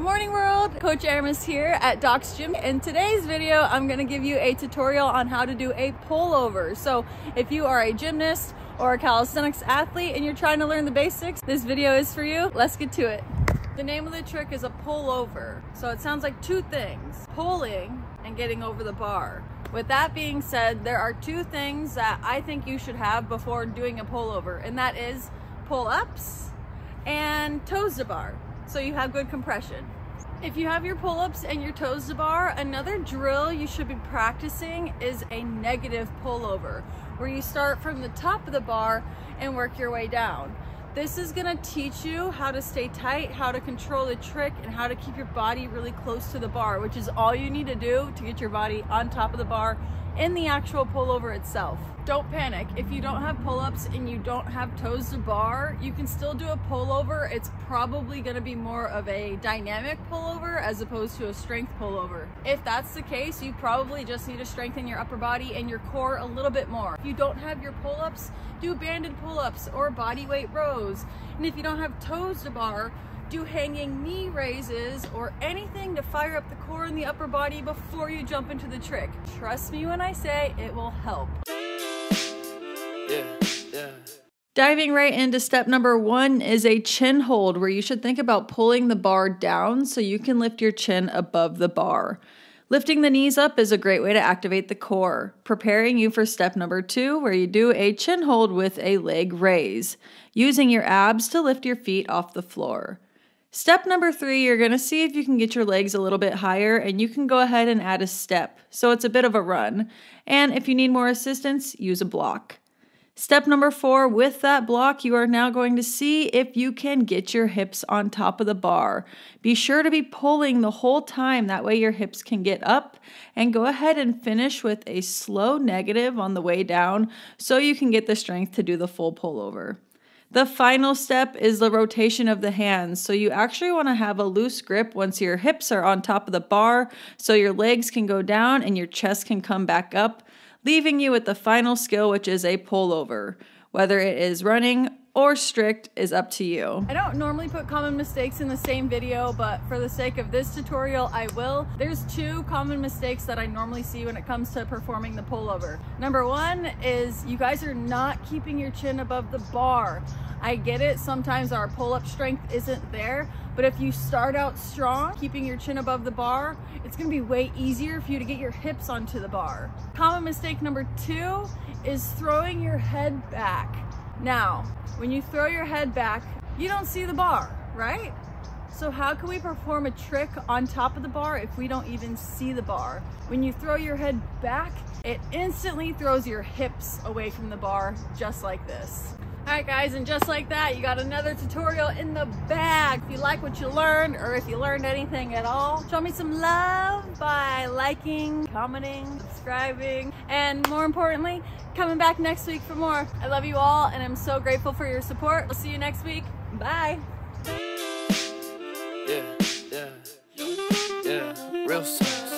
morning world, Coach Aramis here at Doc's Gym. In today's video, I'm gonna give you a tutorial on how to do a pullover. So if you are a gymnast or a calisthenics athlete and you're trying to learn the basics, this video is for you. Let's get to it. The name of the trick is a pullover. So it sounds like two things, pulling and getting over the bar. With that being said, there are two things that I think you should have before doing a pullover, and that is pull-ups and toes to bar, so you have good compression. If you have your pull-ups and your toes to bar, another drill you should be practicing is a negative pullover, where you start from the top of the bar and work your way down. This is gonna teach you how to stay tight, how to control the trick, and how to keep your body really close to the bar, which is all you need to do to get your body on top of the bar in the actual pullover itself. Don't panic. If you don't have pull-ups and you don't have toes to bar, you can still do a pullover. It's probably gonna be more of a dynamic pullover as opposed to a strength pullover. If that's the case, you probably just need to strengthen your upper body and your core a little bit more. If you don't have your pull-ups, do banded pull-ups or body weight rows. And if you don't have toes to bar, do hanging knee raises or anything to fire up the core and the upper body before you jump into the trick. Trust me when I say it will help. Yeah. Diving right into step number one is a chin hold, where you should think about pulling the bar down so you can lift your chin above the bar. Lifting the knees up is a great way to activate the core, preparing you for step number two, where you do a chin hold with a leg raise, using your abs to lift your feet off the floor. Step number three, you're going to see if you can get your legs a little bit higher, and you can go ahead and add a step, so it's a bit of a run. And if you need more assistance, use a block. Step number four, with that block, you are now going to see if you can get your hips on top of the bar. Be sure to be pulling the whole time, that way your hips can get up, and go ahead and finish with a slow negative on the way down so you can get the strength to do the full pullover. The final step is the rotation of the hands, so you actually want to have a loose grip once your hips are on top of the bar so your legs can go down and your chest can come back up, leaving you with the final skill, which is a pullover. Whether it is running or strict is up to you. I don't normally put common mistakes in the same video, but for the sake of this tutorial, I will. There's two common mistakes that I normally see when it comes to performing the pullover. Number one is you guys are not keeping your chin above the bar. I get it, sometimes our pull-up strength isn't there, but if you start out strong, keeping your chin above the bar, it's gonna be way easier for you to get your hips onto the bar. Common mistake number two is throwing your head back. Now, when you throw your head back, you don't see the bar, right? So how can we perform a trick on top of the bar if we don't even see the bar? When you throw your head back, it instantly throws your hips away from the bar, just like this. All right guys, and just like that, you got another tutorial in the bag. If you like what you learned, or if you learned anything at all, show me some love by liking, commenting, subscribing, and more importantly, coming back next week for more. I love you all, and I'm so grateful for your support. We'll see you next week. Bye. Yeah, real sauce.